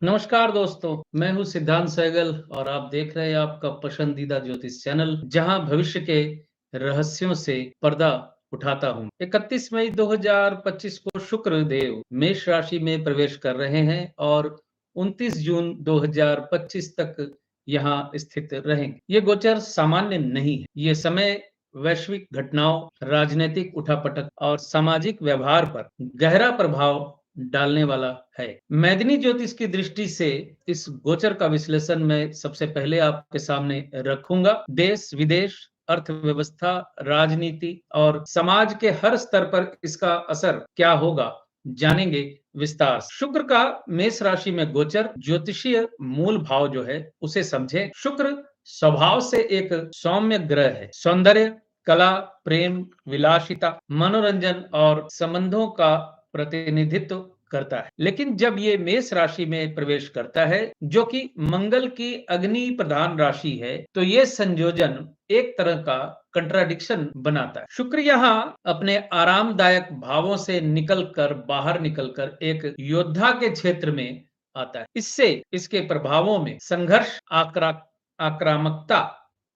नमस्कार दोस्तों, मैं हूँ सिद्धांत सहगल और आप देख रहे हैं आपका पसंदीदा ज्योतिष चैनल, जहां भविष्य के रहस्यों से पर्दा उठाता हूँ। 31 मई 2025 को शुक्र देव मेष राशि में प्रवेश कर रहे हैं और 29 जून 2025 तक यहाँ स्थित रहेंगे। ये गोचर सामान्य नहीं है। ये समय वैश्विक घटनाओं, राजनीतिक उठापटक और सामाजिक व्यवहार पर गहरा प्रभाव डालने वाला है। मैदिनी ज्योतिष की दृष्टि से इस गोचर का विश्लेषण मैं सबसे पहले आपके सामने रखूंगा। देश विदेश, अर्थव्यवस्था, राजनीति और समाज के हर स्तर पर इसका असर क्या होगा, जानेंगे विस्तार से। शुक्र का मेष राशि में गोचर, ज्योतिषीय मूल भाव जो है उसे समझे। शुक्र स्वभाव से एक सौम्य ग्रह है। सौंदर्य, कला, प्रेम, विलासिता, मनोरंजन और संबंधों का प्रतिनिधित्व करता है। लेकिन जब ये मेष राशि में प्रवेश करता है, जो कि मंगल की अग्नि प्रधान राशि है, तो ये संयोजन एक तरह का कंट्राडिक्शन बनाता है। शुक्र यहाँ अपने आरामदायक भावों से बाहर निकलकर एक योद्धा के क्षेत्र में आता है। इससे इसके प्रभावों में संघर्ष, आक्रामकता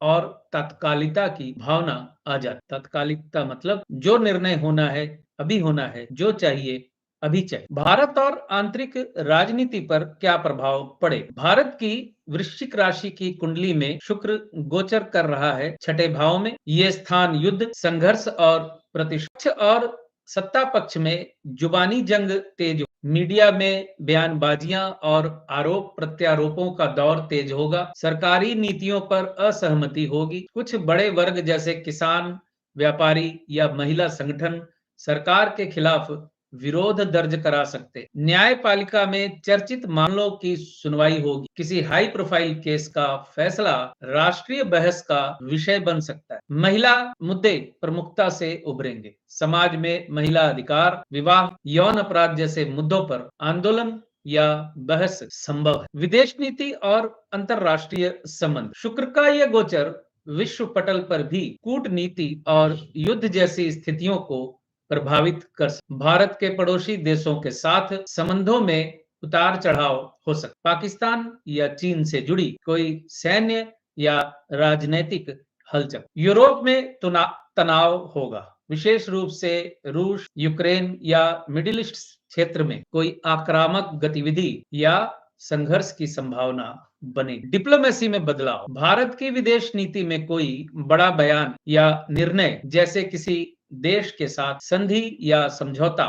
और तात्कालिकता की भावना आ जाती। तात्कालिकता मतलब जो निर्णय होना है अभी होना है, जो चाहिए अभी चाहिए। भारत और आंतरिक राजनीति पर क्या प्रभाव पड़े? भारत की वृश्चिक राशि की कुंडली में शुक्र गोचर कर रहा है छठे भाव में। ये स्थान युद्ध, संघर्ष और प्रतिष्ठा और सत्ता पक्ष में जुबानी जंग तेज, मीडिया में बयानबाजियां और आरोप प्रत्यारोपों का दौर तेज होगा। सरकारी नीतियों पर असहमति होगी। कुछ बड़े वर्ग जैसे किसान, व्यापारी या महिला संगठन सरकार के खिलाफ विरोध दर्ज करा सकते। न्यायपालिका में चर्चित मामलों की सुनवाई होगी। किसी हाई प्रोफाइल केस का फैसला राष्ट्रीय बहस का विषय बन सकता है। महिला मुद्दे प्रमुखता से उभरेंगे। समाज में महिला अधिकार, विवाह, यौन अपराध जैसे मुद्दों पर आंदोलन या बहस संभव है। विदेश नीति और अंतरराष्ट्रीय संबंध, शुक्र का यह गोचर विश्व पटल पर भी कूटनीति और युद्ध जैसी स्थितियों को प्रभावित कर सकता। भारत के पड़ोसी देशों के साथ संबंधों में उतार चढ़ाव हो सकता। पाकिस्तान या चीन से जुड़ी कोई सैन्य या राजनीतिक हलचल। यूरोप में तनाव होगा, विशेष रूप से रूस, यूक्रेन या मिडिल ईस्ट क्षेत्र में कोई आक्रामक गतिविधि या संघर्ष की संभावना बनेगी। डिप्लोमेसी में बदलाव, भारत की विदेश नीति में कोई बड़ा बयान या निर्णय, जैसे किसी देश के साथ संधि या समझौता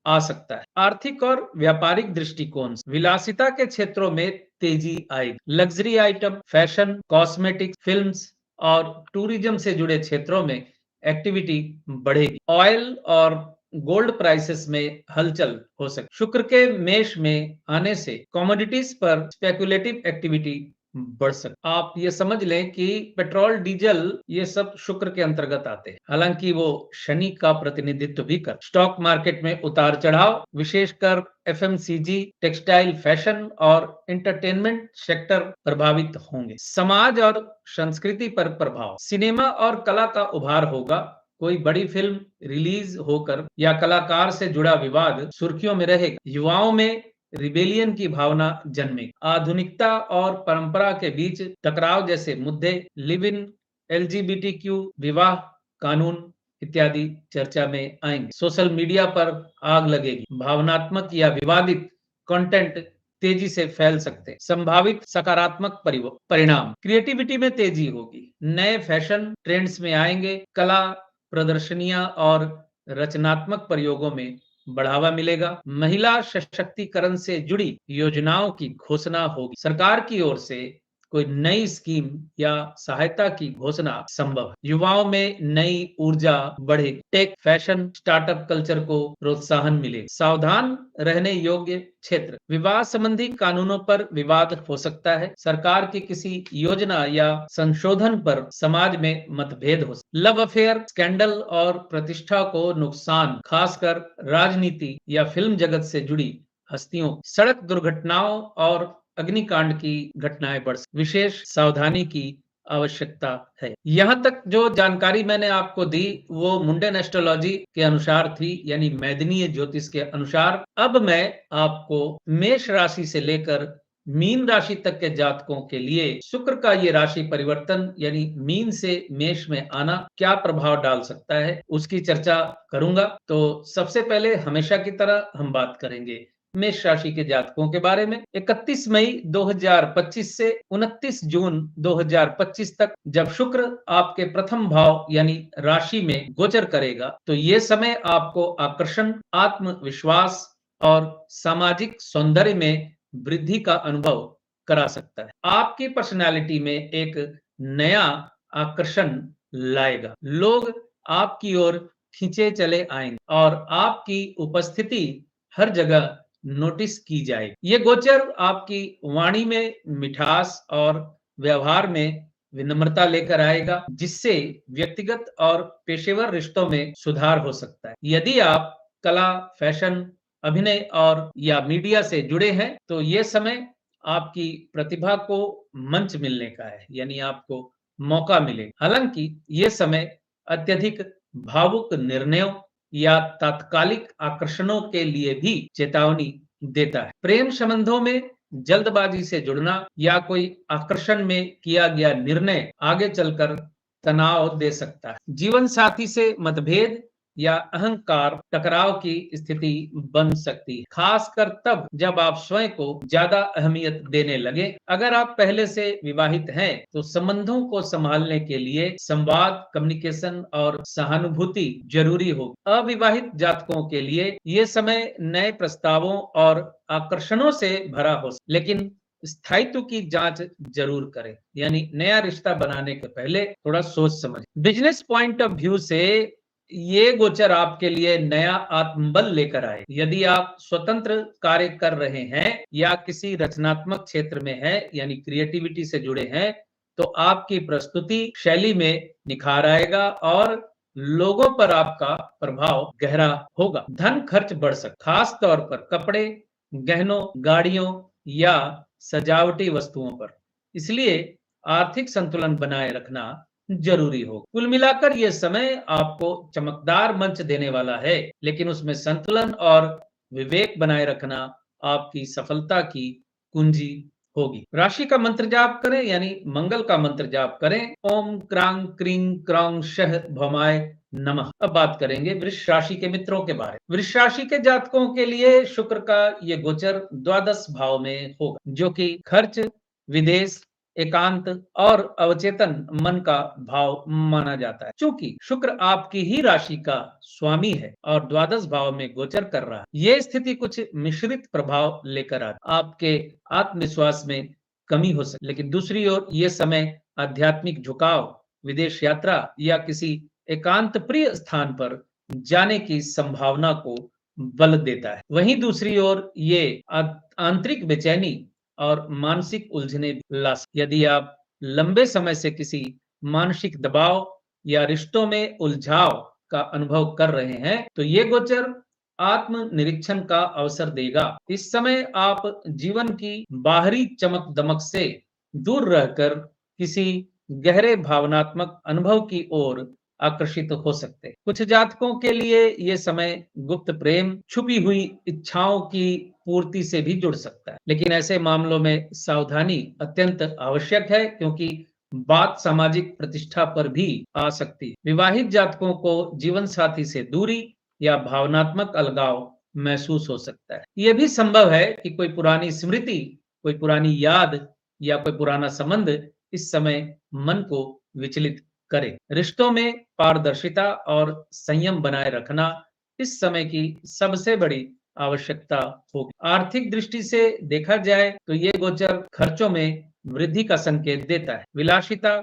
आ सकता है। आर्थिक और व्यापारिक दृष्टिकोण से विलासिता के क्षेत्रों में तेजी आएगी। Luxury item, fashion, cosmetics, films और टूरिज्म से जुड़े क्षेत्रों में एक्टिविटी बढ़ेगी। ऑयल और गोल्ड प्राइसेस में हलचल हो सकती। शुक्र के मेष में आने से कमोडिटीज पर स्पेकुलेटिव एक्टिविटी बढ़ सकती। आप ये समझ लें कि पेट्रोल, डीजल ये सब शुक्र के अंतर्गत आते हैं, हालांकि वो शनि का प्रतिनिधित्व भी कर। स्टॉक मार्केट में उतार चढ़ाव, विशेषकर एफएमसीजी, टेक्सटाइल, फैशन और एंटरटेनमेंट सेक्टर प्रभावित होंगे। समाज और संस्कृति पर प्रभाव, सिनेमा और कला का उभार होगा। कोई बड़ी फिल्म रिलीज होकर या कलाकार से जुड़ा विवाद सुर्खियों में रहेगा। युवाओं में रिबेलियन की भावना जन्मेगी। आधुनिकता और परंपरा के बीच टकराव जैसे मुद्दे, लिव इन, एलजीबीटीक्यू, विवाह कानून इत्यादि चर्चा में आएंगे। सोशल मीडिया पर आग लगेगी। भावनात्मक या विवादित कंटेंट तेजी से फैल सकते हैं। संभावित सकारात्मक परिणाम, क्रिएटिविटी में तेजी होगी। नए फैशन ट्रेंड्स में आएंगे। कला प्रदर्शनियां और रचनात्मक प्रयोगों में बढ़ावा मिलेगा। महिला सशक्तिकरण से जुड़ी योजनाओं की घोषणा होगी। सरकार की ओर से कोई नई स्कीम या सहायता की घोषणा संभव है। युवाओं में नई ऊर्जा बढ़ेगी। टेक, फैशन, स्टार्टअप कल्चर को प्रोत्साहन मिलेगा। सावधान रहने योग्य क्षेत्र, विवाह संबंधी कानूनों पर विवाद हो सकता है। सरकार की किसी योजना या संशोधन पर समाज में मतभेद हो सकता है। लव अफेयर, स्कैंडल और प्रतिष्ठा को नुकसान, खासकर राजनीति या फिल्म जगत से जुड़ी हस्तियों। सड़क दुर्घटनाओं और अग्निकांड की घटनाएं बढ़ सकती। विशेष सावधानी की आवश्यकता है। यहाँ तक जो जानकारी मैंने आपको दी वो मुंडन एस्ट्रोलॉजी के अनुसार थी, यानी मैदनीय ज्योतिष के अनुसार। अब मैं आपको मेष राशि से लेकर मीन राशि तक के जातकों के लिए शुक्र का ये राशि परिवर्तन यानी मीन से मेष में आना क्या प्रभाव डाल सकता है उसकी चर्चा करूंगा। तो सबसे पहले हमेशा की तरह हम बात करेंगे मेष राशि के जातकों के बारे में। 31 मई 2025 से 29 जून 2025 तक जब शुक्र आपके प्रथम भाव यानी राशि में गोचर करेगा तो ये समय आपको आकर्षण, आत्मविश्वास और सामाजिक सौंदर्य में वृद्धि का अनुभव करा सकता है। आपकी पर्सनालिटी में एक नया आकर्षण लाएगा, लोग आपकी ओर खींचे चले आएंगे और आपकी उपस्थिति हर जगह नोटिस की जाएगी। ये गोचर आपकी वाणी में मिठास और व्यवहार में विनम्रता लेकर आएगा, जिससे व्यक्तिगत और पेशेवर रिश्तों में सुधार हो सकता है। यदि आप कला, फैशन, अभिनय और या मीडिया से जुड़े हैं तो ये समय आपकी प्रतिभा को मंच मिलने का है, यानी आपको मौका मिलेगा। हालांकि ये समय अत्यधिक भावुक निर्णयों या तात्कालिक आकर्षणों के लिए भी चेतावनी देता है। प्रेम संबंधों में जल्दबाजी से जुड़ना या कोई आकर्षण में किया गया निर्णय आगे चलकर तनाव दे सकता है। जीवन साथी से मतभेद या अहंकार टकराव की स्थिति बन सकती है, खासकर तब जब आप स्वयं को ज्यादा अहमियत देने लगे। अगर आप पहले से विवाहित हैं तो संबंधों को संभालने के लिए संवाद, कम्युनिकेशन और सहानुभूति जरूरी होगी। अविवाहित जातकों के लिए ये समय नए प्रस्तावों और आकर्षणों से भरा हो, लेकिन स्थायित्व की जांच जरूर करें, यानी नया रिश्ता बनाने के पहले थोड़ा सोच समझ। बिजनेस पॉइंट ऑफ व्यू से ये गोचर आपके लिए नया आत्मबल लेकर आए। यदि आप स्वतंत्र कार्य कर रहे हैं या किसी रचनात्मक क्षेत्र में हैं, यानी क्रिएटिविटी से जुड़े हैं, तो आपकी प्रस्तुति शैली में निखार आएगा और लोगों पर आपका प्रभाव गहरा होगा। धन खर्च बढ़ सकता, खास तौर पर कपड़े, गहनों, गाड़ियों या सजावटी वस्तुओं पर, इसलिए आर्थिक संतुलन बनाए रखना जरूरी हो। कुल मिलाकर यह समय आपको चमकदार मंच देने वाला है, लेकिन उसमें संतुलन और विवेक बनाए रखना आपकी सफलता की कुंजी होगी। राशि का मंत्र जाप करें, यानी मंगल का मंत्र जाप करें। ओम क्रांग क्रीं क्रौं शह भौमाय नमः। अब बात करेंगे वृष राशि के मित्रों के बारे में। वृष राशि के जातकों के लिए शुक्र का ये गोचर द्वादश भाव में होगा, जो कि खर्च, विदेश, एकांत और अवचेतन मन का भाव माना जाता है। चूंकि शुक्र आपकी ही राशि का स्वामी है और द्वादश भाव में गोचर कर रहा है, ये स्थिति कुछ मिश्रित प्रभाव लेकर आती, आपके आत्मविश्वास में कमी हो सकती, लेकिन दूसरी ओर ये समय आध्यात्मिक झुकाव, विदेश यात्रा या किसी एकांत प्रिय स्थान पर जाने की संभावना को बल देता है। वहीं दूसरी ओर ये आंतरिक बेचैनी और मानसिक उलझने ला सकते। यदि आप लंबे समय से किसी मानसिक दबाव या रिश्तों में उलझाव का अनुभव कर रहे हैं तो ये गोचर आत्म निरीक्षण का अवसर देगा। इस समय आप जीवन की बाहरी चमक दमक से दूर रहकर किसी गहरे भावनात्मक अनुभव की ओर आकर्षित हो सकते हैं। कुछ जातकों के लिए ये समय गुप्त प्रेम, छुपी हुई इच्छाओं की पूर्ति से भी जुड़ सकता है, लेकिन ऐसे मामलों में सावधानी अत्यंत आवश्यक है, क्योंकि बात सामाजिक प्रतिष्ठा पर भी आ सकती है। विवाहित जातकों को जीवन साथी से दूरी या भावनात्मक अलगाव महसूस हो सकता है। यह भी संभव है कि कोई पुरानी स्मृति, कोई पुरानी याद या कोई पुराना संबंध इस समय मन को विचलित करे। रिश्तों में पारदर्शिता और संयम बनाए रखना इस समय की सबसे बड़ी आवश्यकता होगी। आर्थिक दृष्टि से देखा जाए तो ये गोचर खर्चों में वृद्धि का संकेत देता है। विलासिता,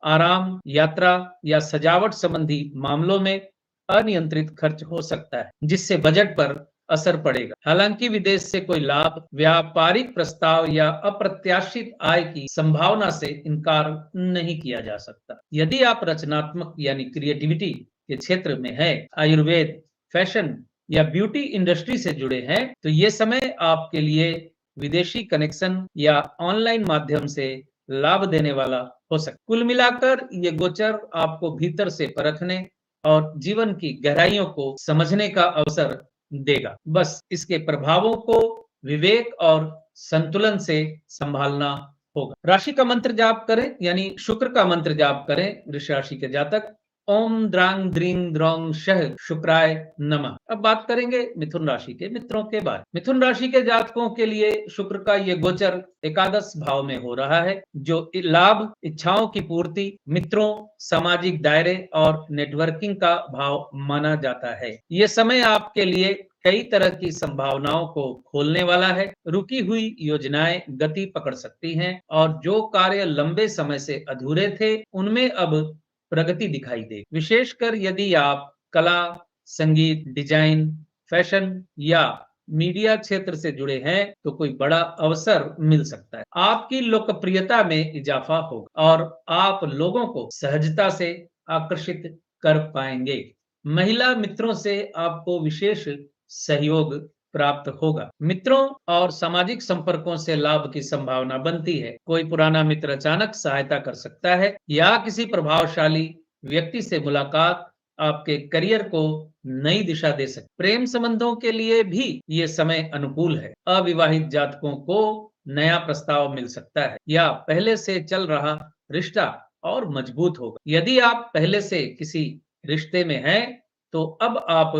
आराम, यात्रा या सजावट संबंधी मामलों में अनियंत्रित खर्च हो सकता है, जिससे बजट पर असर पड़ेगा। हालांकि विदेश से कोई लाभ, व्यापारिक प्रस्ताव या अप्रत्याशित आय की संभावना से इनकार नहीं किया जा सकता। यदि आप रचनात्मक यानी क्रिएटिविटी के क्षेत्र में है, आयुर्वेद, फैशन या ब्यूटी इंडस्ट्री से जुड़े हैं, तो ये समय आपके लिए विदेशी कनेक्शन या ऑनलाइन माध्यम से लाभ देने वाला हो सकता है। कुल मिलाकर ये गोचर आपको भीतर से परखने और जीवन की गहराइयों को समझने का अवसर देगा। बस इसके प्रभावों को विवेक और संतुलन से संभालना होगा। राशि का मंत्र जाप करें, यानी शुक्र का मंत्र जाप करें वृष राशि के जातक। ओम द्रांग द्रींग द्रौंग शह शुक्राय नमः। अब बात करेंगे मिथुन राशि के मित्रों के बारे में। मिथुन राशि के जातकों के लिए शुक्र का ये गोचर एकादश भाव में हो रहा है, जो लाभ, इच्छाओं की पूर्ति, मित्रों, सामाजिक दायरे और नेटवर्किंग का भाव माना जाता है। ये समय आपके लिए कई तरह की संभावनाओं को खोलने वाला है। रुकी हुई योजनाएं गति पकड़ सकती हैं और जो कार्य लंबे समय से अधूरे थे, उनमें अब प्रगति दिखाई दे। विशेषकर यदि आप कला, संगीत, डिजाइन, फैशन या मीडिया क्षेत्र से जुड़े हैं, तो कोई बड़ा अवसर मिल सकता है। आपकी लोकप्रियता में इजाफा होगा और आप लोगों को सहजता से आकर्षित कर पाएंगे। महिला मित्रों से आपको विशेष सहयोग प्राप्त होगा। मित्रों और सामाजिक संपर्कों से लाभ की संभावना बनती है। कोई पुराना मित्र अचानक सहायता कर सकता है या किसी प्रभावशाली व्यक्ति से मुलाकात आपके करियर को नई दिशा दे सकती है। प्रेम संबंधों के लिए भी ये समय अनुकूल है। अविवाहित जातकों को नया प्रस्ताव मिल सकता है या पहले से चल रहा रिश्ता और मजबूत होगा। यदि आप पहले से किसी रिश्ते में हैं, तो अब आप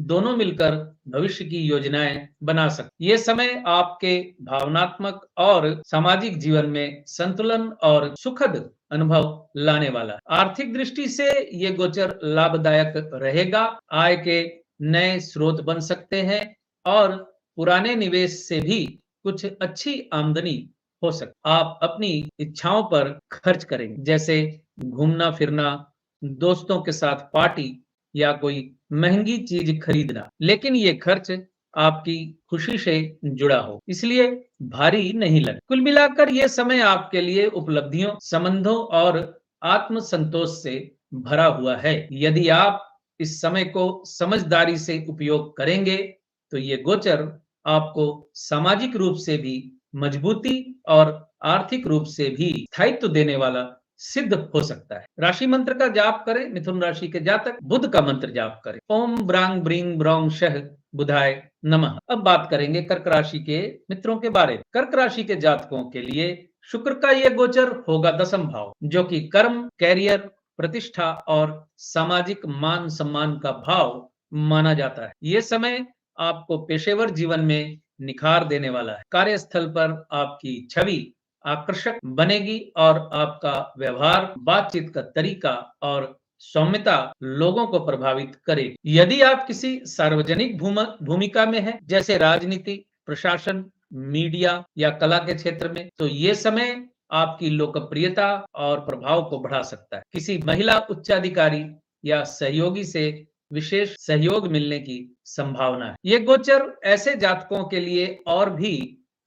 दोनों मिलकर भविष्य की योजनाएं बना सकते। ये समय आपके भावनात्मक और सामाजिक जीवन में संतुलन और सुखद अनुभव लाने वाला है। आर्थिक दृष्टि से ये गोचर लाभदायक रहेगा। आय के नए स्रोत बन सकते हैं और पुराने निवेश से भी कुछ अच्छी आमदनी हो सकती। आप अपनी इच्छाओं पर खर्च करेंगे, जैसे घूमना फिरना, दोस्तों के साथ पार्टी या कोई महंगी चीज खरीदना, लेकिन ये खर्च आपकी खुशी से जुड़ा हो, इसलिए भारी नहीं लगे। कुल मिलाकर ये समय आपके लिए उपलब्धियों, संबंधों और आत्म संतोष से भरा हुआ है। यदि आप इस समय को समझदारी से उपयोग करेंगे, तो ये गोचर आपको सामाजिक रूप से भी मजबूती और आर्थिक रूप से भी स्थायित्व देने वाला सिद्ध हो सकता है। राशि मंत्र का जाप करें मिथुन राशि के जातक। बुध का मंत्र जाप करें। ओम ब्रांग ब्रींग ब्रौंग शह बुधाय नमः। अब बात करेंगे कर्क राशि के मित्रों के बारे में। कर्क राशि के जातकों के लिए शुक्र का यह गोचर होगा दसम भाव, जो कि कर्म, कैरियर, प्रतिष्ठा और सामाजिक मान सम्मान का भाव माना जाता है। ये समय आपको पेशेवर जीवन में निखार देने वाला है। कार्यस्थल पर आपकी छवि आकर्षक बनेगी और आपका व्यवहार, बातचीत का तरीका और सौम्यता लोगों को प्रभावित करेगी। यदि आप किसी सार्वजनिक भूमिका में हैं, जैसे राजनीति, प्रशासन, मीडिया या कला के क्षेत्र में, तो ये समय आपकी लोकप्रियता और प्रभाव को बढ़ा सकता है। किसी महिला उच्चाधिकारी या सहयोगी से विशेष सहयोग मिलने की संभावना है। ये गोचर ऐसे जातकों के लिए और भी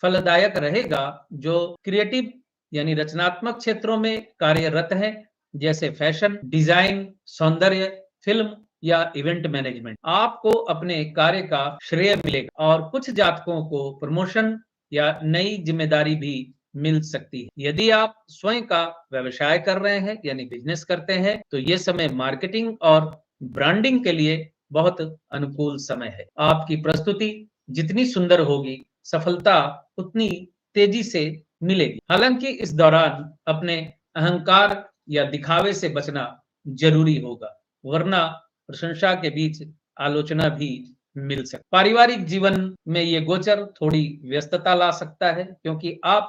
फलदायक रहेगा जो क्रिएटिव यानी रचनात्मक क्षेत्रों में कार्यरत हैं, जैसे फैशन, डिजाइन, सौंदर्य, फिल्म या इवेंट मैनेजमेंट। आपको अपने कार्य का श्रेय मिलेगा और कुछ जातकों को प्रमोशन या नई जिम्मेदारी भी मिल सकती है। यदि आप स्वयं का व्यवसाय कर रहे हैं यानी बिजनेस करते हैं, तो ये समय मार्केटिंग और ब्रांडिंग के लिए बहुत अनुकूल समय है। आपकी प्रस्तुति जितनी सुंदर होगी, सफलता उतनी तेजी से मिलेगी। हालांकि इस दौरान अपने अहंकार या दिखावे से बचना जरूरी होगा, वरना प्रशंसा के बीच आलोचना भी मिल सकती। पारिवारिक जीवन में ये गोचर थोड़ी व्यस्तता ला सकता है, क्योंकि आप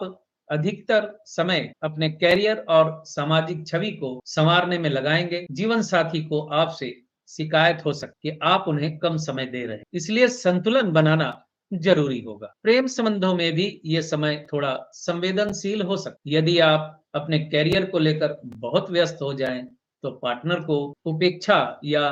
अधिकतर समय अपने कैरियर और सामाजिक छवि को संवारने में लगाएंगे। जीवन साथी को आपसे शिकायत हो सकती है, आप उन्हें कम समय दे रहे हैं, इसलिए संतुलन बनाना जरूरी होगा। प्रेम संबंधों में भी ये समय थोड़ा संवेदनशील हो सकता है। यदि आप अपने कैरियर को लेकर बहुत व्यस्त हो जाएं, तो पार्टनर को उपेक्षा या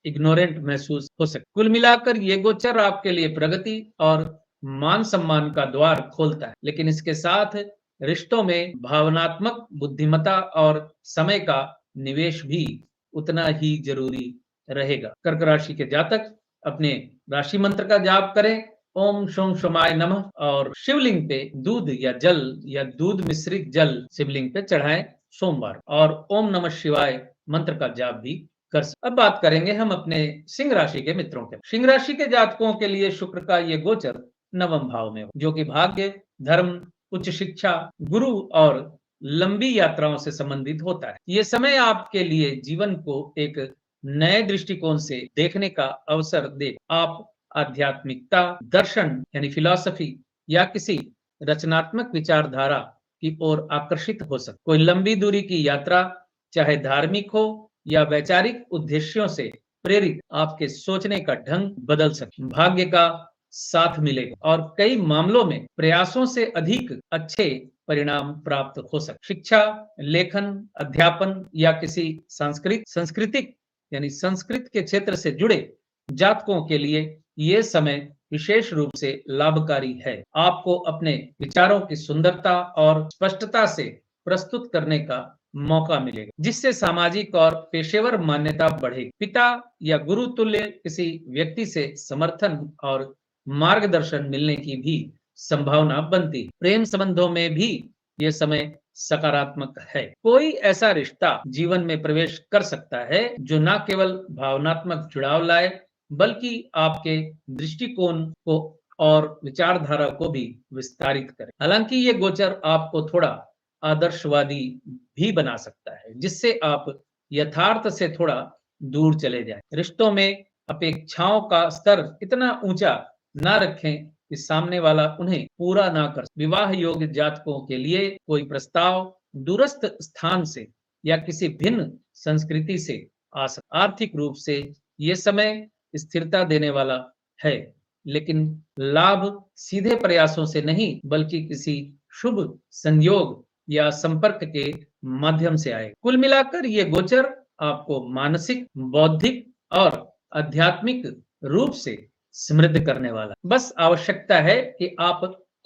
इग्नोरेंट महसूस हो सकता है। कुल मिलाकर ये गोचर आपके लिए प्रगति और मान सम्मान का द्वार खोलता है, लेकिन इसके साथ रिश्तों में भावनात्मक बुद्धिमत्ता और समय का निवेश भी उतना ही जरूरी रहेगा। कर्क राशि के जातक अपने राशि मंत्र का जाप करें। ओम शोम शोमाय नमः और शिवलिंग पे दूध या जल या दूध मिश्रित जल शिवलिंग पे चढ़ाएं। सोमवार, और ओम नमः शिवाय मंत्र का जाप भी कर सकते। अब बात करेंगे हम अपने सिंह राशि के मित्रों के। सिंह राशि के जातकों के लिए शुक्र का ये गोचर नवम भाव में हो, जो कि भाग्य, धर्म, उच्च शिक्षा, गुरु और लंबी यात्राओं से संबंधित होता है। ये समय आपके लिए जीवन को एक नए दृष्टिकोण से देखने का अवसर दे। आप आध्यात्मिकता, दर्शन यानी फिलॉसफी या किसी रचनात्मक विचारधारा की ओर आकर्षित हो सकते। कोई लंबी दूरी की यात्रा, चाहे धार्मिक हो या वैचारिक उद्देश्यों से प्रेरित, आपके सोचने का ढंग बदल सकते। भाग्य का साथ मिलेगा और कई मामलों में प्रयासों से अधिक अच्छे परिणाम प्राप्त हो सकते। शिक्षा, लेखन, अध्यापन या किसी सांस्कृतिक यानी संस्कृत के क्षेत्र से जुड़े जातकों के लिए ये समय विशेष रूप से लाभकारी है। आपको अपने विचारों की सुंदरता और स्पष्टता से प्रस्तुत करने का मौका मिलेगा, जिससे सामाजिक और पेशेवर मान्यता बढ़ेगी। पिता या गुरु तुल्य किसी व्यक्ति से समर्थन और मार्गदर्शन मिलने की भी संभावना बनती है। प्रेम संबंधों में भी ये समय सकारात्मक है। कोई ऐसा रिश्ता जीवन में प्रवेश कर सकता है जो न केवल भावनात्मक जुड़ाव लाए, बल्कि आपके दृष्टिकोण को और विचारधारा को भी विस्तारित करे। हालांकि ये गोचर आपको थोड़ा आदर्शवादी भी बना सकता है, जिससे आप यथार्थ से थोड़ा दूर चले जाएं। रिश्तों में अपेक्षाओं का स्तर इतना ऊंचा ना रखें कि सामने वाला उन्हें पूरा ना कर। विवाह योग्य जातकों के लिए कोई प्रस्ताव दूरस्थ स्थान से या किसी भिन्न संस्कृति से आ सकता। आर्थिक रूप से ये समय स्थिरता देने वाला है, लेकिन लाभ सीधे प्रयासों से नहीं, बल्कि किसी शुभ संयोग या संपर्क के माध्यम से आए। कुल मिलाकर ये गोचर आपको मानसिक, बौद्धिक और आध्यात्मिक रूप से समृद्ध करने वाला। बस आवश्यकता है कि आप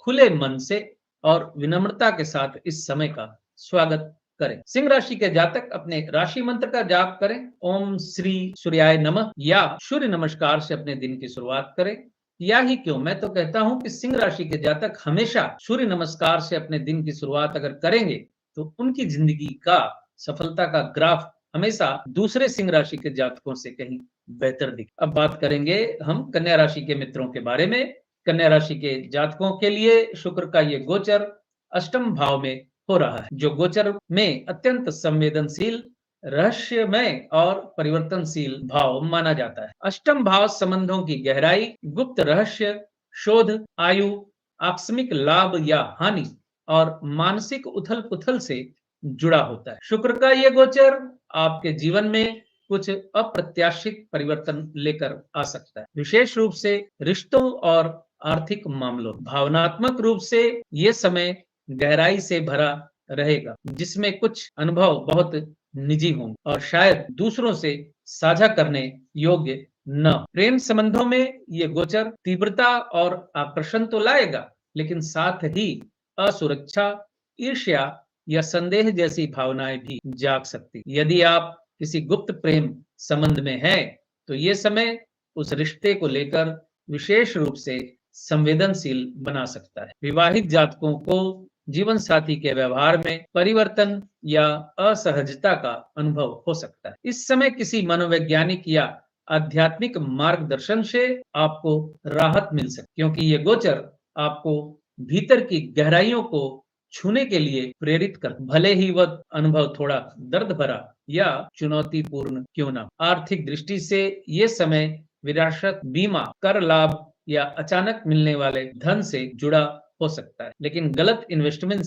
खुले मन से और विनम्रता के साथ इस समय का स्वागत करें। सिंह राशि के जातक अपने राशि मंत्र का जाप करें। ओम श्री सूर्याय नमः या सूर्य नमस्कार से अपने दिन की शुरुआत करें। या ही क्यों, मैं तो कहता हूं कि सिंह राशि के जातक हमेशा सूर्य नमस्कार से अपने दिन की शुरुआत अगर करेंगे तो उनकी जिंदगी का सफलता का ग्राफ हमेशा दूसरे सिंह राशि के जातकों से कहीं बेहतर दिखे। अब बात करेंगे हम कन्या राशि के मित्रों के बारे में। कन्या राशि के जातकों के लिए शुक्र का ये गोचर अष्टम भाव में हो रहा है, जो गोचर में अत्यंत संवेदनशील, रहस्यमय और परिवर्तनशील भाव माना जाता है। अष्टम भाव संबंधों की गहराई, गुप्त रहस्य, शोध, आयु, आकस्मिक लाभ या हानि और मानसिक उथल पुथल से जुड़ा होता है। शुक्र का ये गोचर आपके जीवन में कुछ अप्रत्याशित परिवर्तन लेकर आ सकता है, विशेष रूप से रिश्तों और आर्थिक मामलों। भावनात्मक रूप से ये समय गहराई से भरा रहेगा, जिसमें कुछ अनुभव बहुत निजी होंगे और शायद दूसरों से साझा करने योग्य न। प्रेम संबंधों में ये गोचर तीव्रता और आकर्षण तो लाएगा, लेकिन साथ ही असुरक्षा, ईर्ष्या या संदेह जैसी भावनाएं भी जाग सकती। यदि आप किसी गुप्त प्रेम संबंध में हैं, तो ये समय उस रिश्ते को लेकर विशेष रूप से संवेदनशील बना सकता है। विवाहित जातकों को जीवन साथी के व्यवहार में परिवर्तन या असहजता का अनुभव हो सकता है। इस समय किसी मनोवैज्ञानिक या आध्यात्मिक मार्गदर्शन से आपको राहत मिल सकती, क्योंकि ये गोचर आपको भीतर की गहराइयों को छूने के लिए प्रेरित कर, भले ही वह अनुभव थोड़ा दर्द भरा या चुनौतीपूर्ण क्यों ना। आर्थिक दृष्टि से ये समय विरासत, बीमा, कर लाभ या अचानक मिलने वाले धन से जुड़ा हो सकता है, लेकिन गलत इन्वेस्टमेंट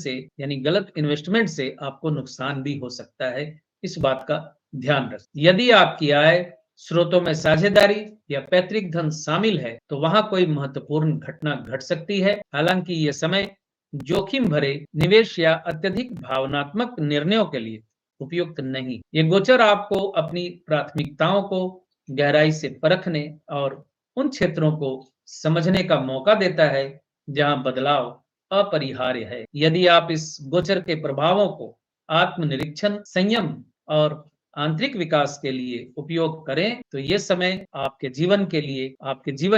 से आपको नुकसान भी हो सकता है। इस बात का ध्यान रखें। यदि आपकी आय स्रोतों में साझेदारी या पैतृक धन शामिल है, तो वहां कोई महत्वपूर्ण घटना घट सकती है। हालांकि यह समय जोखिम भरे निवेश या अत्यधिक भावनात्मक निर्णयों के लिए उपयुक्त नहीं। ये गोचर आपको अपनी प्राथमिकताओं को गहराई से परखने और उन क्षेत्रों को समझने का मौका देता है जहां बदलाव अपरिहार्य है। यदि आप इस गोचर के प्रभावों को आत्मनिरीक्षण, संयम और आंतरिक विकास के लिए उपयोग करें, तो ये समय आपके जीवन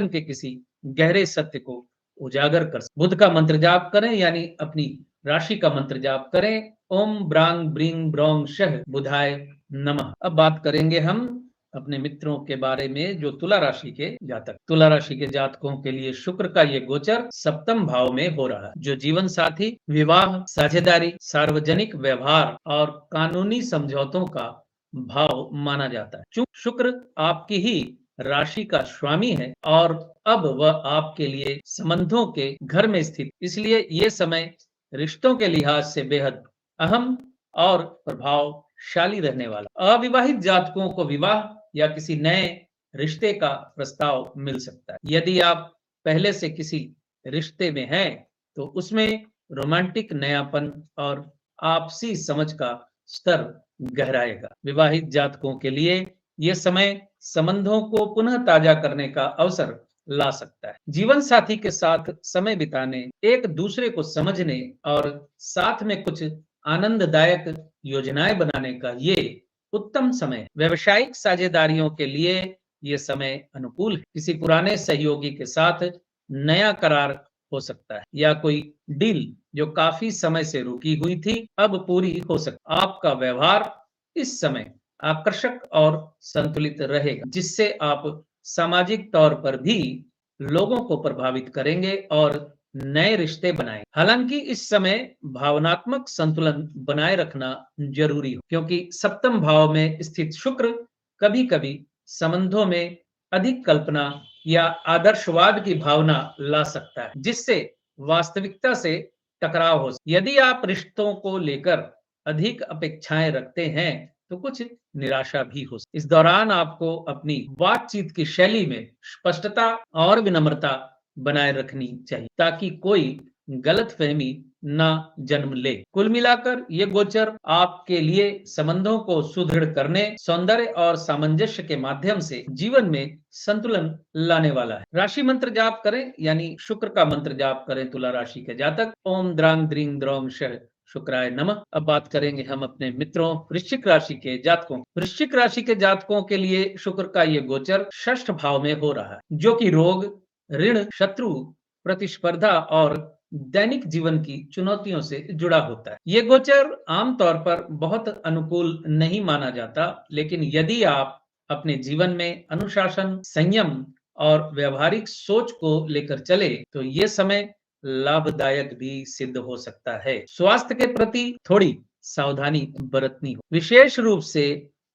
के किसी गहरे सत्य को उजागर कर। बुध का मंत्र जाप करें, यानी अपनी राशि का मंत्र जाप करें, ओम ब्रांग ब्रिंग ब्रोंग शह बुधाय नमः। अब बात करेंगे हम अपने मित्रों के बारे में जो तुला राशि के जातक। तुला राशि के जातकों के लिए शुक्र का ये गोचर सप्तम भाव में हो रहा है, जो जीवन साथी, विवाह, साझेदारी, सार्वजनिक व्यवहार और कानूनी समझौतों का भाव माना जाता है। शुक्र आपकी ही राशि का स्वामी है और अब वह आपके लिए संबंधों के घर में स्थित, इसलिए ये समय रिश्तों के लिहाज से बेहद अहम और प्रभावशाली रहने वाला। अविवाहित जातकों को विवाह या किसी नए रिश्ते का प्रस्ताव मिल सकता है। यदि आप पहले से किसी रिश्ते में हैं तो उसमें रोमांटिक नयापन और आपसी समझ का स्तर गहराएगा। विवाहित जातकों के लिए यह समय संबंधों को पुनः ताजा करने का अवसर ला सकता है। जीवन साथी के साथ समय बिताने, एक दूसरे को समझने और साथ में कुछ आनंददायक योजनाएं बनाने का ये उत्तम समय है। व्यवसायिक साझेदारियों के लिए ये समय अनुकूल है। किसी पुराने सहयोगी के साथ नया करार हो सकता है या कोई डील जो काफी समय से रुकी हुई थी अब पूरी हो सकती है। आपका व्यवहार इस समय आकर्षक और संतुलित रहेगा, जिससे आप सामाजिक तौर पर भी लोगों को प्रभावित करेंगे और नए रिश्ते बनाएं। हालांकि इस समय भावनात्मक संतुलन बनाए रखना जरूरी हो, क्योंकि सप्तम भाव में स्थित शुक्र कभी-कभी संबंधों में अधिक कल्पना या आदर्शवाद की भावना ला सकता है, जिससे वास्तविकता से टकराव हो। यदि आप रिश्तों को लेकर अधिक अपेक्षाएं रखते हैं तो कुछ निराशा भी हो। इस दौरान आपको अपनी बातचीत की शैली में स्पष्टता और विनम्रता बनाए रखनी चाहिए ताकि कोई गलतफहमी ना जन्म ले। कुल मिलाकर ये गोचर आपके लिए संबंधों को सुदृढ़ करने, सौंदर्य और सामंजस्य के माध्यम से जीवन में संतुलन लाने वाला है। राशि मंत्र जाप करें, यानी शुक्र का मंत्र जाप करें तुला राशि के जातक, ओम द्रांग द्रींग द्रौम शह शुक्राय नमः। अब बात करेंगे हम अपने मित्रों वृश्चिक राशि के जातकों। वृश्चिक राशि के जातकों के लिए शुक्र का ये गोचर षष्ठ भाव में हो रहा है, जो कि रोग, ऋण, शत्रु, प्रतिस्पर्धा और दैनिक जीवन की चुनौतियों से जुड़ा होता है। ये गोचर आमतौर पर बहुत अनुकूल नहीं माना जाता, लेकिन यदि आप अपने जीवन में अनुशासन, संयम और व्यवहारिक सोच को लेकर चले तो ये समय लाभदायक भी सिद्ध हो सकता है। स्वास्थ्य के प्रति थोड़ी सावधानी बरतनी हो, विशेष रूप से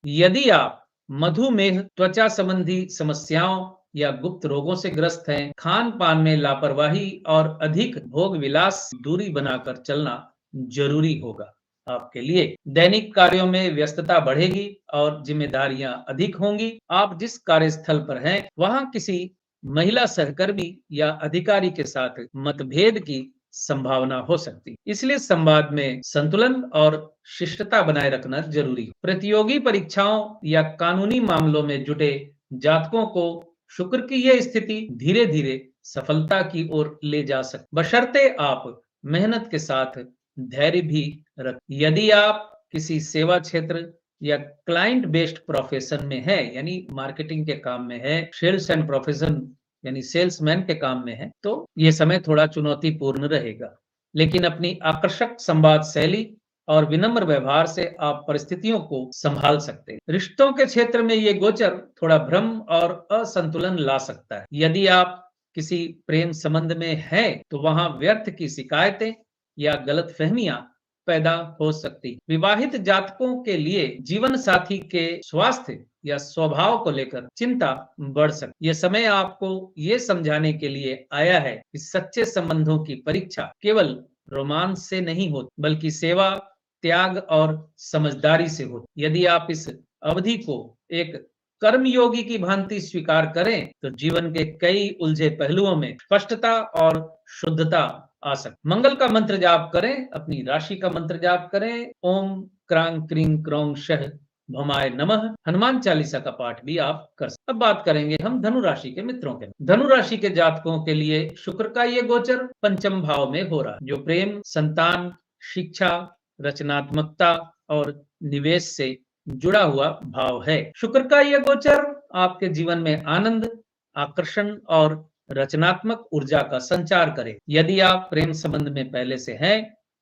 यदि आप मधुमेह, त्वचा संबंधी समस्याओं या गुप्त रोगों से ग्रस्त हैं। खान पान में लापरवाही और अधिक भोग विलास दूरी बनाकर चलना जरूरी होगा। आपके लिए दैनिक कार्यों में व्यस्तता बढ़ेगी और जिम्मेदारियां अधिक होंगी। आप जिस कार्यस्थल पर हैं वहां किसी महिला सहकर्मी या अधिकारी के साथ मतभेद की संभावना हो सकती, इसलिए संवाद में संतुलन और शिष्टता बनाए रखना जरूरी है। प्रतियोगी परीक्षाओं या कानूनी मामलों में जुटे जातकों को शुक्र की यह स्थिति धीरे धीरे सफलता की ओर ले जा सकती, बशर्ते आप मेहनत के साथ धैर्य भी रख। यदि आप किसी सेवा क्षेत्र या क्लाइंट बेस्ड प्रोफेशन में है, यानी मार्केटिंग के काम में है, सेल्स एंड प्रोफेशन यानी सेल्समैन के काम में है, तो ये समय थोड़ा चुनौतीपूर्ण रहेगा, लेकिन अपनी आकर्षक संवाद शैली और विनम्र व्यवहार से आप परिस्थितियों को संभाल सकते हैं। रिश्तों के क्षेत्र में ये गोचर थोड़ा भ्रम और असंतुलन ला सकता है। यदि आप किसी प्रेम संबंध में हैं तो वहां व्यर्थ की शिकायतें या गलतफहमियां पैदा हो सकती। विवाहित जातकों के लिए जीवन साथी के स्वास्थ्य या स्वभाव को लेकर चिंता बढ़ सकती। यह समय आपको ये समझाने के लिए आया है कि सच्चे संबंधों की परीक्षा केवल रोमांस से नहीं होती, बल्कि सेवा, त्याग और समझदारी से होती। यदि आप इस अवधि को एक कर्मयोगी की भांति स्वीकार करें तो जीवन के कई उलझे पहलुओं में स्पष्टता और शुद्धता आ सकती। मंगल का मंत्र जाप करें, अपनी राशि का मंत्र जाप करें, ओम क्रांग क्रीं क्रौं शह भमाय नमः। हनुमान चालीसा का पाठ भी आप कर सकते। अब बात करेंगे हम धनु राशि के मित्रों के। धनु राशि के जातकों के लिए शुक्र का ये गोचर पंचम भाव में हो रहा है, जो प्रेम, संतान, शिक्षा, रचनात्मकता और निवेश से जुड़ा हुआ भाव है। शुक्र का यह गोचर आपके जीवन में आनंद, आकर्षण और रचनात्मक ऊर्जा का संचार करे। यदि आप प्रेम संबंध में पहले से हैं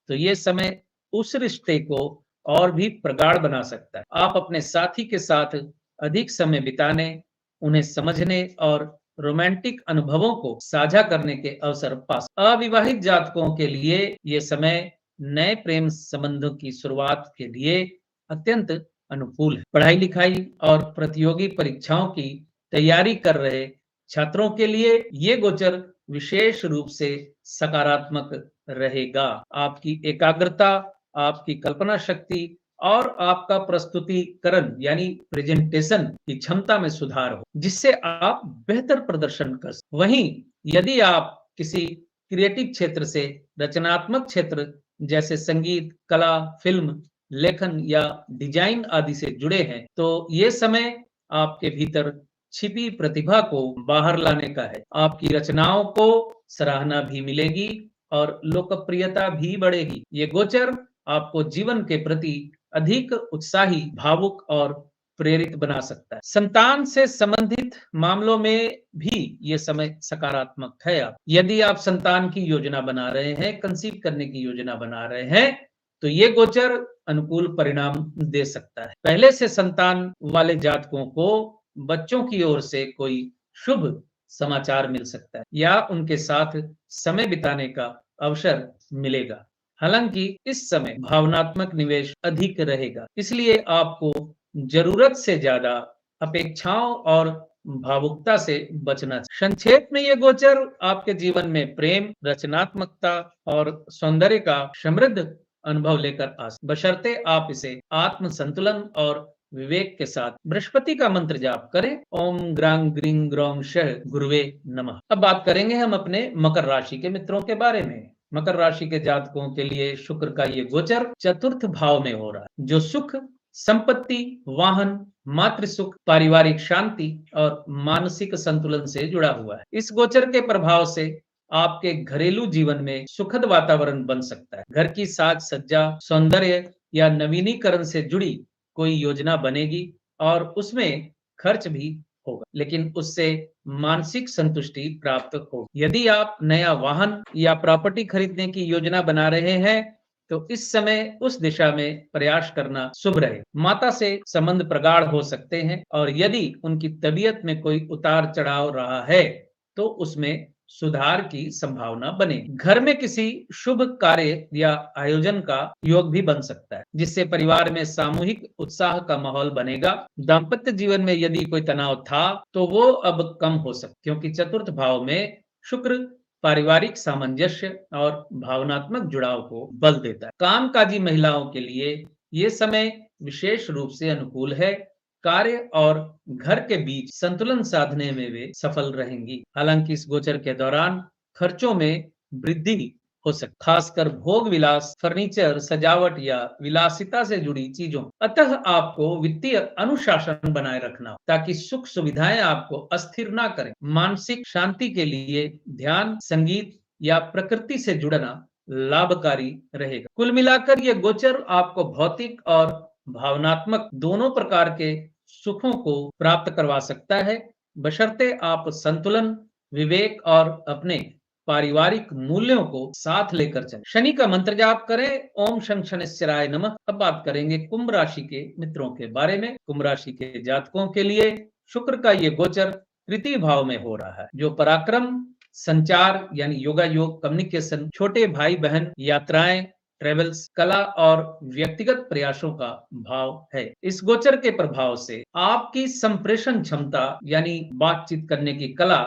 तो ये समय उस रिश्ते को और भी प्रगाढ़ बना सकता है। आप अपने साथी के साथ अधिक समय बिताने, उन्हें समझने और रोमांटिक अनुभवों को साझा करने के अवसर पा सकते हैं। अविवाहित जातकों के लिए ये समय नए प्रेम संबंधों की शुरुआत के लिए अत्यंत अनुकूल है। पढ़ाई-लिखाई और प्रतियोगी परीक्षाओं की तैयारी कर रहे छात्रों के लिए ये गोचर विशेष रूप से सकारात्मक रहेगा। आपकी एकाग्रता, आपकी कल्पना शक्ति और आपका प्रस्तुतिकरण यानी प्रेजेंटेशन की क्षमता में सुधार हो, जिससे आप बेहतर प्रदर्शन कर सकें। वहीं यदि आप किसी क्रिएटिव क्षेत्र से रचनात्मक क्षेत्र जैसे संगीत, कला, फिल्म, लेखन या डिजाइन आदि से जुड़े हैं, तो ये समय आपके भीतर छिपी प्रतिभा को बाहर लाने का है। आपकी रचनाओं को सराहना भी मिलेगी और लोकप्रियता भी बढ़ेगी। ये गोचर आपको जीवन के प्रति अधिक उत्साही, भावुक और प्रेरित बना सकता है। संतान से संबंधित मामलों में भी ये समय सकारात्मक है। यदि आप संतान की योजना बना रहे हैं, कंसीव करने की योजना बना रहे हैं, तो ये गोचर अनुकूल परिणाम दे सकता है। पहले से संतान वाले जातकों को बच्चों की ओर से कोई शुभ समाचार मिल सकता है या उनके साथ समय बिताने का अवसर मिलेगा। हालांकि इस समय भावनात्मक निवेश अधिक रहेगा, इसलिए आपको जरूरत से ज्यादा अपेक्षाओं और भावुकता से बचना चाहिए। संक्षेप में ये गोचर आपके जीवन में प्रेम, रचनात्मकता और सौंदर्य का समृद्ध अनुभव लेकर आ सकते, बशर्ते आप इसे आत्म संतुलन और विवेक के साथ बृहस्पति का मंत्र जाप करें। ओम ग्रांग ग्रीं ग्रौम शह गुरुवे नमः। अब बात करेंगे हम अपने मकर राशि के मित्रों के बारे में। मकर राशि के जातकों के लिए शुक्र का ये गोचर चतुर्थ भाव में हो रहा है, जो सुख, संपत्ति, वाहन, मातृ सुख, पारिवारिक शांति और मानसिक संतुलन से जुड़ा हुआ है। इस गोचर के प्रभाव से आपके घरेलू जीवन में सुखद वातावरण बन सकता है। घर की साज सज्जा, सौंदर्य या नवीनीकरण से जुड़ी कोई योजना बनेगी और उसमें खर्च भी होगा, लेकिन उससे मानसिक संतुष्टि प्राप्त होगी। यदि आप नया वाहन या प्रॉपर्टी खरीदने की योजना बना रहे हैं, तो इस समय उस दिशा में प्रयास करना शुभ रहे। माता से संबंध प्रगाढ़ हो सकते हैं और यदि उनकी तबीयत में कोई उतार चढ़ाव रहा है, तो उसमें सुधार की संभावना बनेगी। घर में किसी शुभ कार्य या आयोजन का योग भी बन सकता है, जिससे परिवार में सामूहिक उत्साह का माहौल बनेगा। दाम्पत्य जीवन में यदि कोई तनाव था, तो वो अब कम हो सकता है, क्योंकि चतुर्थ भाव में शुक्र पारिवारिक सामंजस्य और भावनात्मक जुड़ाव को बल देता है। कामकाजी महिलाओं के लिए ये समय विशेष रूप से अनुकूल है। कार्य और घर के बीच संतुलन साधने में वे सफल रहेंगी। हालांकि इस गोचर के दौरान खर्चों में वृद्धि हो सकती, खासकर भोग विलास, फर्नीचर, सजावट या विलासिता से जुड़ी चीजों। अतः आपको वित्तीय अनुशासन बनाए रखना, ताकि सुख सुविधाएं आपको अस्थिर ना करें। मानसिक शांति के लिए ध्यान, संगीत या प्रकृति से जुड़ना लाभकारी रहेगा। कुल मिलाकर यह गोचर आपको भौतिक और भावनात्मक दोनों प्रकार के सुखों को प्राप्त करवा सकता है, बशर्ते आप संतुलन, विवेक और अपने पारिवारिक मूल्यों को साथ लेकर चलें। शनि का मंत्र जाप करें। ओम शं शनिश्चराय नमः। अब बात करेंगे कुंभ राशि के मित्रों के बारे में। कुंभ राशि के जातकों के लिए शुक्र का ये गोचर तृतीय भाव में हो रहा है, जो पराक्रम, संचार यानी योगायोग, कम्युनिकेशन, छोटे भाई बहन, यात्राएं, ट्रेवल्स, कला और व्यक्तिगत प्रयासों का भाव है। इस गोचर के प्रभाव से आपकी संप्रेषण क्षमता यानी बातचीत करने की कला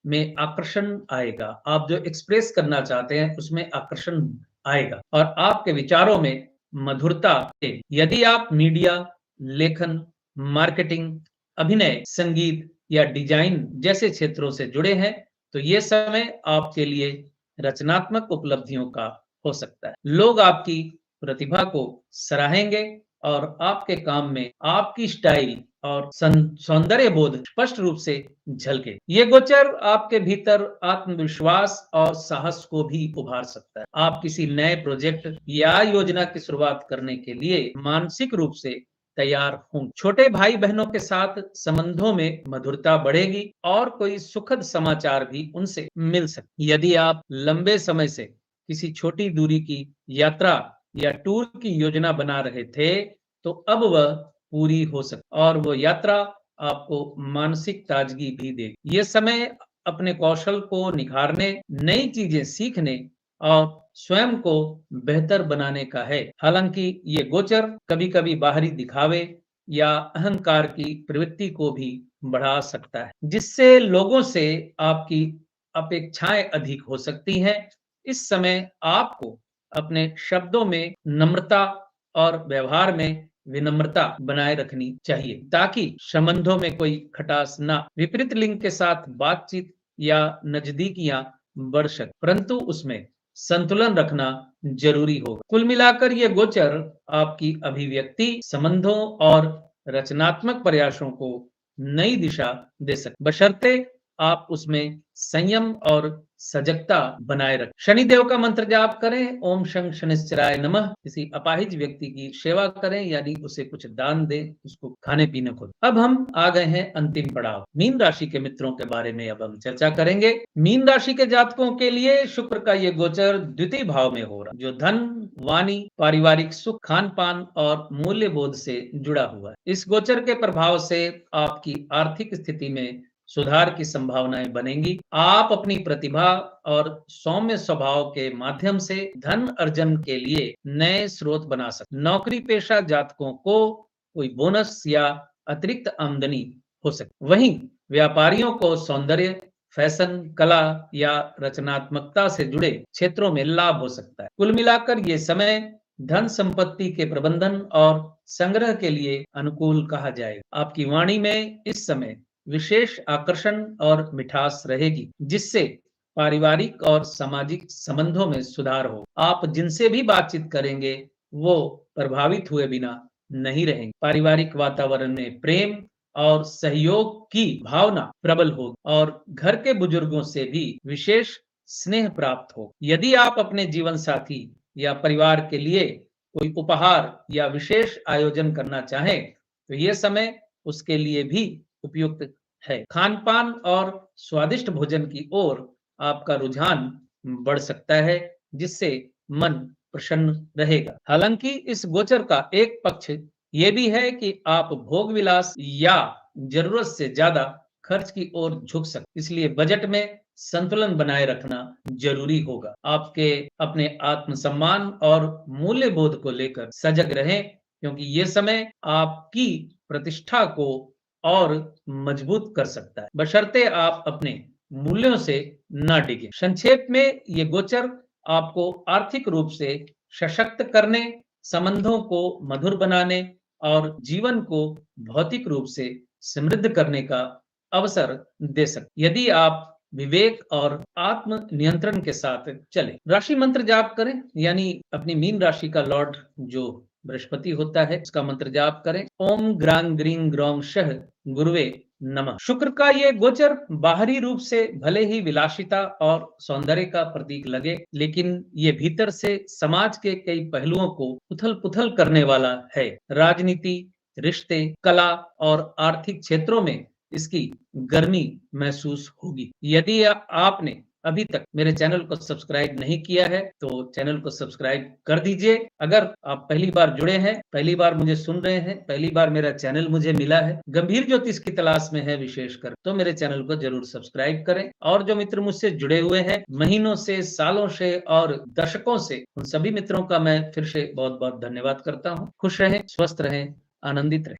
में आकर्षण आएगा। आप जो एक्सप्रेस करना चाहते हैं उसमें आकर्षण आएगा और आपके विचारों में मधुरता है। यदि आप मीडिया, लेखन, मार्केटिंग, अभिनय, संगीत या डिजाइन जैसे क्षेत्रों से जुड़े हैं, तो ये समय आपके लिए रचनात्मक उपलब्धियों का हो सकता है। लोग आपकी प्रतिभा को सराहेंगे और आपके काम में आपकी स्टाइल और सौंदर्य बोध स्पष्ट रूप से झलके। ये गोचर आपके भीतर आत्मविश्वास और साहस को भी उभार सकता है। आप किसी नए प्रोजेक्ट या योजना की शुरुआत करने के लिए मानसिक रूप से तैयार हों। छोटे भाई बहनों के साथ संबंधों में मधुरता बढ़ेगी और कोई सुखद समाचार भी उनसे मिल सकते। यदि आप लंबे समय से किसी छोटी दूरी की यात्रा या टूर की योजना बना रहे थे, तो अब वह पूरी हो सकती और वो यात्रा आपको मानसिक ताजगी भी देगी। ये समय अपने कौशल को निखारने, नई चीजें सीखने और स्वयं को बेहतर बनाने का है। हालांकि ये गोचर कभी-कभी बाहरी दिखावे या अहंकार की प्रवृत्ति को भी बढ़ा सकता है, जिससे लोगों से आपकी अपेक्षाएं अधिक हो सकती हैं। इस समय आपको अपने शब्दों में नम्रता और व्यवहार में विनम्रता बनाए रखनी चाहिए, ताकि संबंधों में कोई खटास ना। विपरीत लिंग के साथ बातचीत या नजदीकियां बढ़ सकती, परंतु उसमें संतुलन रखना जरूरी होगा। कुल मिलाकर ये गोचर आपकी अभिव्यक्ति, संबंधों और रचनात्मक प्रयासों को नई दिशा दे सकते, बशर्ते आप उसमें संयम और सजगता बनाए रखें। शनिदेव का मंत्र जाप करें, ओम शं शनिश्चराय नमः। किसी अपाहिज व्यक्ति की सेवा करें, यानी उसे कुछ दान दें, उसको खाने पीने को। अब हम आ गए हैं अंतिम पड़ाव, मीन राशि के मित्रों के बारे में अब हम चर्चा करेंगे। मीन राशि के जातकों के लिए शुक्र का ये गोचर द्वितीय भाव में हो रहा, जो धन, वाणी, पारिवारिक सुख, खान पान और मूल्य बोध से जुड़ा हुआ है। इस गोचर के प्रभाव से आपकी आर्थिक स्थिति में सुधार की संभावनाएं बनेंगी। आप अपनी प्रतिभा और सौम्य स्वभाव के माध्यम से धन अर्जन के लिए नए स्रोत बना सकते। नौकरी पेशा जातकों को कोई बोनस या अतिरिक्त आमदनी हो सकती। वहीं व्यापारियों को सौंदर्य, फैशन, कला या रचनात्मकता से जुड़े क्षेत्रों में लाभ हो सकता है। कुल मिलाकर ये समय धन संपत्ति के प्रबंधन और संग्रह के लिए अनुकूल कहा जाएगा। आपकी वाणी में इस समय विशेष आकर्षण और मिठास रहेगी, जिससे पारिवारिक और सामाजिक संबंधों में सुधार हो। आप जिनसे भी बातचीत करेंगे वो प्रभावित हुए बिना नहीं रहेंगे। पारिवारिक वातावरण में प्रेम और सहयोग की भावना प्रबल होगी और घर के बुजुर्गों से भी विशेष स्नेह प्राप्त हो। यदि आप अपने जीवन साथी या परिवार के लिए कोई उपहार या विशेष आयोजन करना चाहें, तो यह समय उसके लिए भी उपयुक्त है। खान पान और स्वादिष्ट भोजन की ओर आपका रुझान बढ़ सकता है, जिससे मन प्रसन्न रहेगा। हालांकि इस गोचर का एक पक्ष ये भी है कि आप भोग विलास या जरूरत से ज्यादा खर्च की ओर झुक सकते, इसलिए बजट में संतुलन बनाए रखना जरूरी होगा। आपके अपने आत्मसम्मान और मूल्य बोध को लेकर सजग रहें, क्योंकि ये समय आपकी प्रतिष्ठा को और मजबूत कर सकता है, बशर्ते आप अपने मूल्यों से न डिगे। संक्षेप में ये गोचर आपको आर्थिक रूप से सशक्त करने, संबंधों को मधुर बनाने और जीवन को भौतिक रूप से समृद्ध करने का अवसर दे सकते, यदि आप विवेक और आत्म नियंत्रण के साथ चले। राशि मंत्र जाप करें, यानी अपनी मीन राशि का लॉर्ड जो बृहस्पति होता है, उसका मंत्र जाप करें, ओम ग्रांग ग्रीं ग्रौं शः गुरुवे नमः। शुक्र का ये गोचर बाहरी रूप से भले ही विलासिता और सौंदर्य का प्रतीक लगे, लेकिन ये भीतर से समाज के कई पहलुओं को उथल पुथल करने वाला है। राजनीति, रिश्ते, कला और आर्थिक क्षेत्रों में इसकी गर्मी महसूस होगी। यदि आपने अभी तक मेरे चैनल को सब्सक्राइब नहीं किया है, तो चैनल को सब्सक्राइब कर दीजिए। अगर आप पहली बार जुड़े हैं, पहली बार मुझे सुन रहे हैं, पहली बार मेरा चैनल मुझे मिला है, गंभीर ज्योतिष की तलाश में है विशेषकर, तो मेरे चैनल को जरूर सब्सक्राइब करें। और जो मित्र मुझसे जुड़े हुए हैं महीनों से, सालों से और दशकों से, उन सभी मित्रों का मैं फिर से बहुत बहुत धन्यवाद करता हूँ। खुश रहें, स्वस्थ रहें, आनंदित रहें।